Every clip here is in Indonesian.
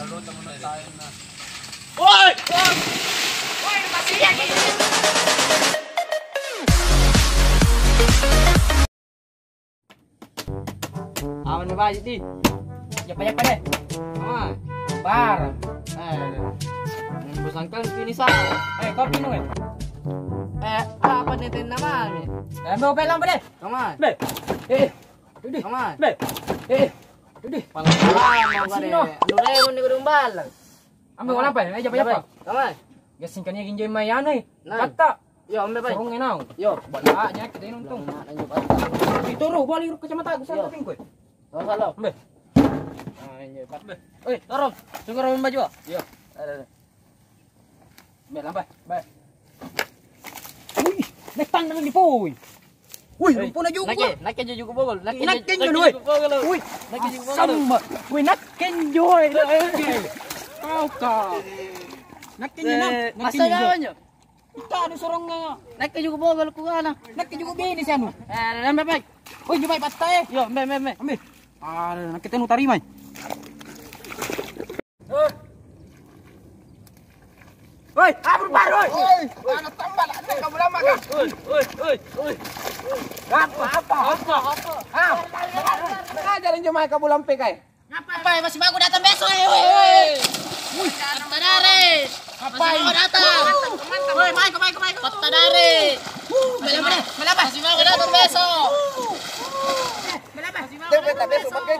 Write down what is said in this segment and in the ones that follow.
Naluto muna tayo na. Hoy! Hoy! Masiya! Awan mo ba, Jiti? Yapa-yapa deh. Bar. Bosan kan pinisa. Kopi nung apa nih naman? Mau pelang ba deh? Come on. Be. Dudi. Come on. Be. Dudi. Palang ba deh? Luremon ni gudung balang. Ambil wala pa, yapa-yapa. Come on. Gasing kanya ginjoy mayanay. Kata. Yo, ambil pa. Surong inaw. Yo, bala nya kita inuntong. Ituro, bali ro kacamata ko sa taping ko. Salah. Ambil. Anjir, pat be. Oi, torong. Sugar mo baju. Yo. Ada. Be lambai, bay. Uy, nektang naman ni Poy. Uy, lumpo na juga. Nakin juga bogol. Nakin juga. Uy, nakin juga bogol. Samba. Uy, nakin joy. Kau ka. Nakin na. Masa gawan yo. Ika ni sorong nga. Nakin juga bogol ko ana. Nakin juga bini siya no. Lambai bay. Uy, jubay patay. Yo, me. Ambil. Nakita no tarimay. Oi, abro baru. Oi, anak tambal, ada kamu lama kan? Oi. Apa? Ngajarin jemaah kamu lampe kai. Ngapain? Masih mau datang besok. Oi. Kata dari. Ngapain? Masih mau datang. Oi, main. Kata dari. Melapa? Masih mau datang besok. Melapa? Datang besok pakai.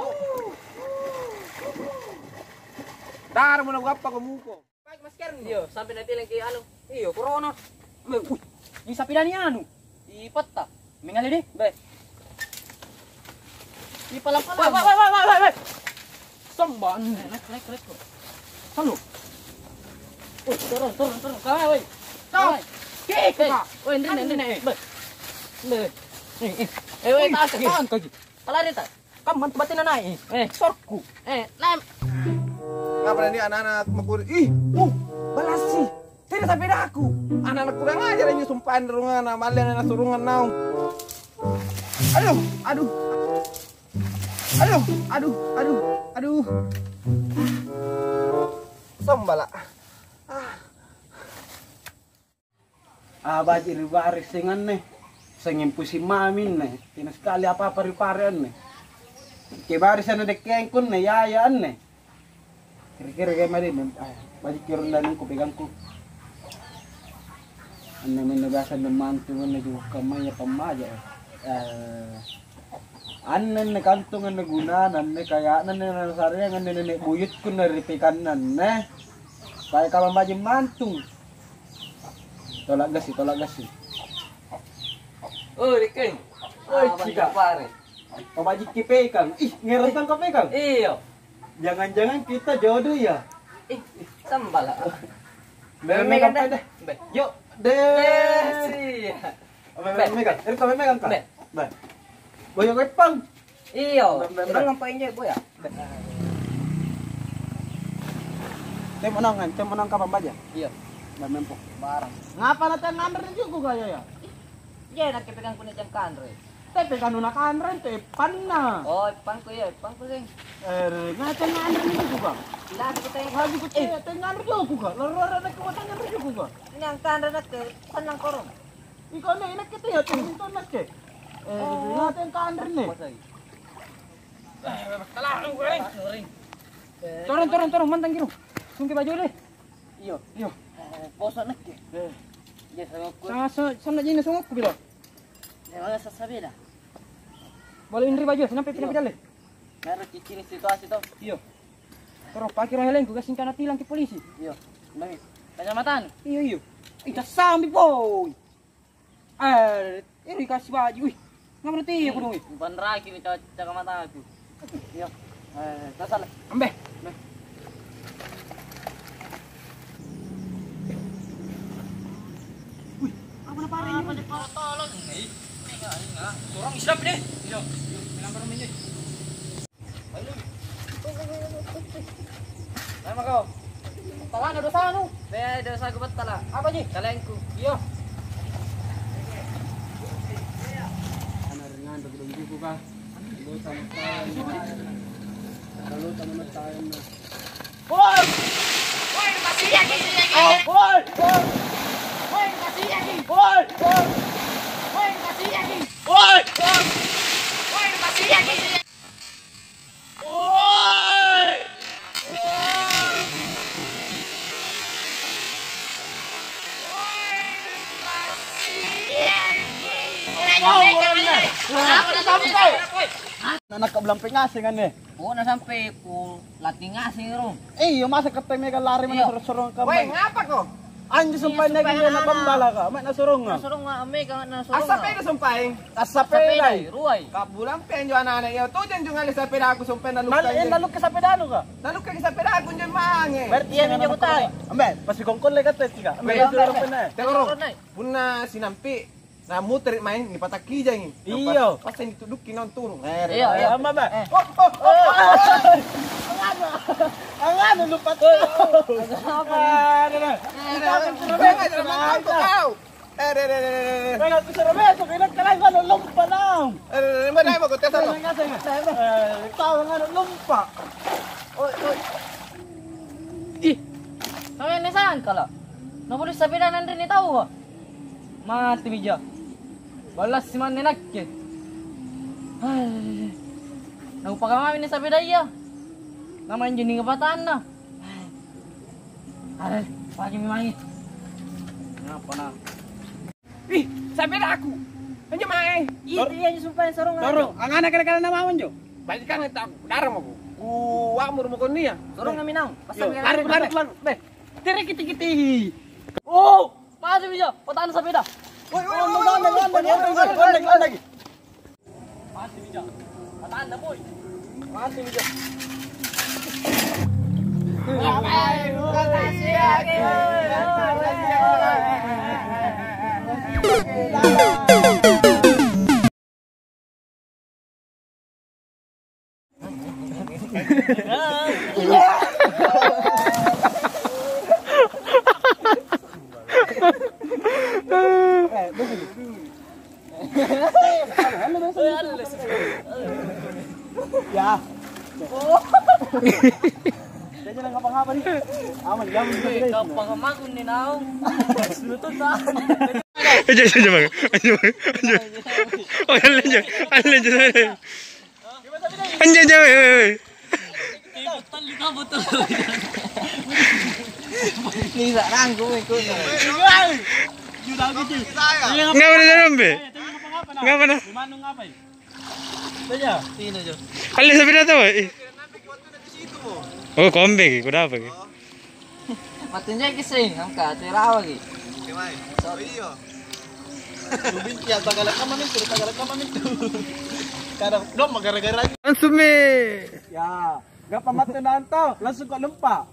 Dar mo na apa kamu ko. Masker niyo, sampai nanti lagi anu. Iyo, corona. Uy, yung sa pila ni anu. Ipata. Mengali di, bay. Di palang. Wait. Samban. Naik ko. Sano? Uy, turun. Kawai, woi. Kau. Kek ka. Woi, ndine. Bay. Woi, tahan ka. Palari ta. Kam mantubatin na nai. Sorku. Nam. Ngapain ini anak-anak makuri? Balasi. Tidak sampai aku. Anak-anak kurang ajar aja sumpahan derungan, malian anak surungan naung. Aduh. Sambala. Bajir baris dengan nih. Sengin pusi mamin nih. Tidak sekali apa-apa riparian nih. Ke barisan ada kengkun nih, yayaan nih. Kira-kira kayak mana baju kirun dan ku pegang ku. Ane menegasan dan mantu ane juga kamanya pemaja. Ane kantungan guna ane kayak ane nasarnya ane nenek buyut ku dari pekanan ne. Kayak kalau baju mantung. Tolak gas sih. Oh, Riken. Oh, cika pare. Kau baju kipekan. Ih, ngerentan kau pegang. Iya. Jangan-jangan kita jodoh ya? Sambal lah. Megang deh. Yuk, deh. Megang. Kau megang kan? Baik. Boyo kepang. Iyo. Terus ngapain aja boya? Temenang kapan baja? Iya. Nggak mempo. Barang. Ngapa natang ngamber juga kaya ya? Iya, nak pegang kulit jam kanre. Tapi kan nak kanren te panna. Oh, pangku sing. Ngacang kanren juga. Lagi kita lagi ku tengan juga. Loro nak ku tengan juga. Ini ang kanren nak panang korong. Ikaw na inak kita ya, tingin nak ke. Ngacang kanren ne. Talah ring. Turun mantang giro. Sungki baju le. Iyo. Bosan nak ke. Yes, aku. Sana jina sungok ku bila. Wala sasabi na. Boleh indri baju, sampai pindah-pindah le. Meron cicing situasi to. Iyo. Pero pakir ang heleng, gugasing ka na tilang ki polisi. Iyo. Langit. Kacamataan. Iyo. Sambi boy. Iri kasih baju. Wih. Ngapa nanti aku dong? Bukan ragi nih kacamata aku. Iyo. Kasal. Ambe. Wih, apa na pare? Apa na tolong nih? Enggak. Turang isap deh. Iyo. Bilang baru minyak. Ayo. Nama kau. Tala ada dosa nu. Be dosa ku betala. Apa ji? Kalengku. Iyo. Ana rengan begitu juga ka. Dosa mata. Kalau taman tayo na. Hoy! Ako na sampai. Anak ka belang pengasing ane. Oo na sampai ko lati ngasing ro. Yung masa katay may lari man surong ka. Weh, ngapa ko? Anjo sumpay na gina na bambala ka. May nasurong nga. Nasurong nga ame ka nasurong. Asa pa sumpay? Asa Sapay peday. ruay. Kabulang penjo anak iyo. To dyan yung alis sa pera ko sumpay na Mal lukay. nalok ka sa pedano ka. Naluk ka sa pera ko dyan maange. Berarti yan yung tayo. Ambe, pasigong kon ka tika. Ambe, surong pa na. Tengok ro. Puna sinampi. Na muter main ni pataki jang. Iyo. Pas ini tuduk kinon turun. Iya. Ama ba? Oh. Ang ano lupat. Apa? Kaya ko sa Roberto, kailan ka lang ano lumpa lang. Mana mo ko tesa lo. Tawa nga ano lumpa. Kami ni saan kala? Nabulis sa pinanan rin itaw. Mati meja. Balas si man ninakke. Ay. Nagpakamamin ni sa bidaya. Naman yun yung kabataan na. Ay, pagi mimangi. Ngapa na? Sabi na ako. Anjo mae. Itu yan yung sumpah sarong Toro, ang anak ka na naman jo. Balik kan tak darah mo ko. Amur mo ko niya. Sarong namin ang. Laro. Be. Tiri kiti-kiti. Oh! Mati meja. Pataan sa bida. Lagi. Mati meja. Pataan na boy. Mati mo jo. Ya. Jadi nang ngapa-ngapa nih? Aman, gaman Hey, kapangamagon ni naong. Lutod na. Aja bang. Oh, lanjut. Anjay. Tali ka betul. Ni sarang ko ko. Enggak pernah jalan be. Enggak pernah. Manong ngapay? Tanya. Sino jo? Alis sabi na to eh. Oh, kombe kuda apa? Matunjay kising ang ka tirawa gi. Lubin ya tagalan ka mamin tu. Kada dom magara-gara. Ansume. Ya, gak pamat na anto, langsung kok lempa.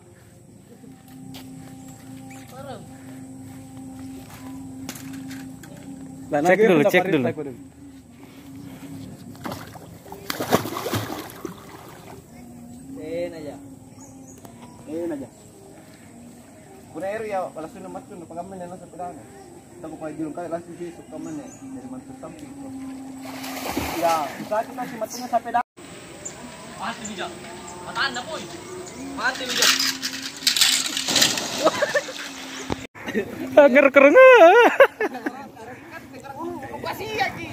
Cek dulu. Ayan aja. Punero ya, wala sunumat ko pagaman na sa pera. Tako pa dilong kay last day so kaman eh. Dari man sa tampi ko. Ya, bisa kita si matunya sa peda. Mati meja. Pataan na boy. Mati meja. Nger-nger.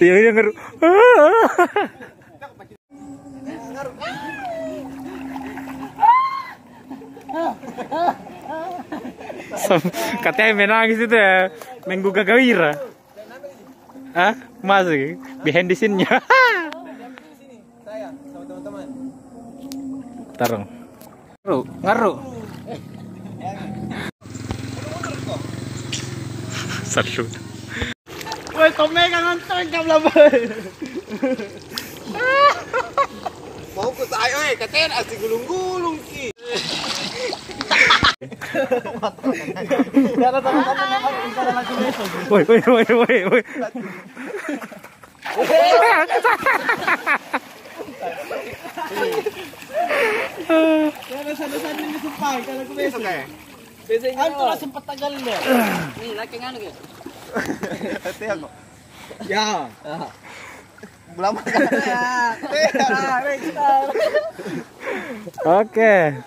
Iya nger. Katanya menangis itu ya, menggugah gawira. Ah, masih behind the scene-nya. Saya sama teman-teman. Tarung. Ngaruh. Seru. Woi, tome ka nonton ka blabay. Mau ko tayo katen asi gulung-gulung ki. Kaya tama-tama naman para lagi beso. Woi. Kaya sana-sana ni sumpay kalau ko beso. Okay. Anto na sempat tagal mo. Ni laki ngano gi. Ate ako. Ya. Belum. Oke.